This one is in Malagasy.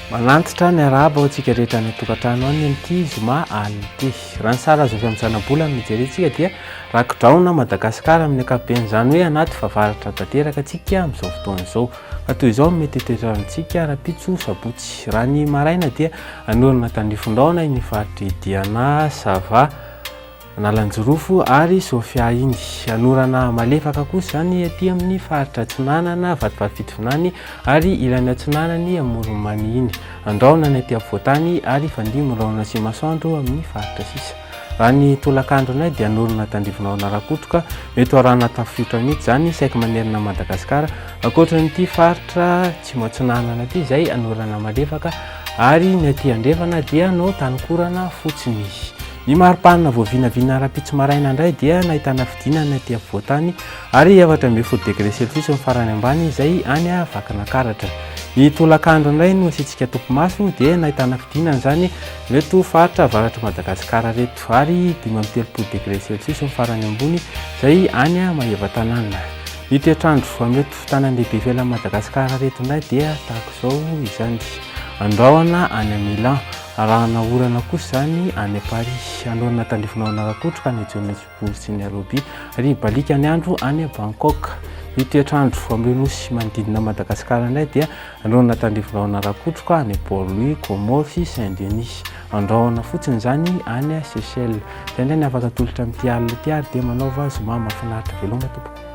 Manantitra ny arahaba ho antsika rehetra ny tokantrano any amin'ity zoma ality. Raha ny sara azo avy amin'ny zana-bola ny mijerentsika dia rakodraona Madagasikara amin'ny ankapobeny, izany hoe anaty fahavaratra tanteraka antsika amin'izao fotoana izao. Ka toy izao mety toetrantsika rapitso sabotsy. Raha ny maraina dia anorana tandrifon-drahona iny faritry Diana, Sava, Nalanjorofo ary Sofia iny. Anorana malefaka kosa izany aty amin'ny faritra Atsinanana, Vatovavy ary ilany Atsinanany Amoronmany iny. Andraona ny aty afovoantany ary fandimon-drahona sy masoandro amin'ny faritra sisa. Raha ny tolakandro anay dia anorana tandrifon-drahona rakotroka mety arahana tafiotra mihitsy izany saika manerana Madagasikara. Ankoatran'ity faritra Tsimotsinanana aty izay anorana malefaka ary ny aty andrefana dia no tanikorana fotsiny. Ny maripanina voavinavina rapitso maraina indray dia nahitana fidinana aty afovoantany ary 17 degré celsius amin'ny farany ambany izay any Vakinankaratra. Ny tolakandro indray no asiantsika tompomaso dia nahitana fidinana izany reto faritra avaratra Madagasikara reto ary 13 degré celsius amin'ny farany ambony izay any Mahevatanana. Ny toetrandro amin'reto tanàn-dehibe ivelan'i Madagasikara reto indray dia tahaka izao izany. Andrahona any Milan, arahana orana kosa izany any Paris, anorana tandrifon-drahona rakotroka any Johannesburg sy ny Nairobi ary balika ny andro any Bangkok. Ny toetrandro amin'ireo nosy manodidina Madagasikara indray dia anorana tandrifon-drahona rakotroka any Port-Louis, Comores sy Saint-Denis. Andrahona fotsiny izany any Seychelles. Izay indray ny afaka atolotra amin'ity alina ity ary dia manaova zoma mahafinaritra veloma tompoko.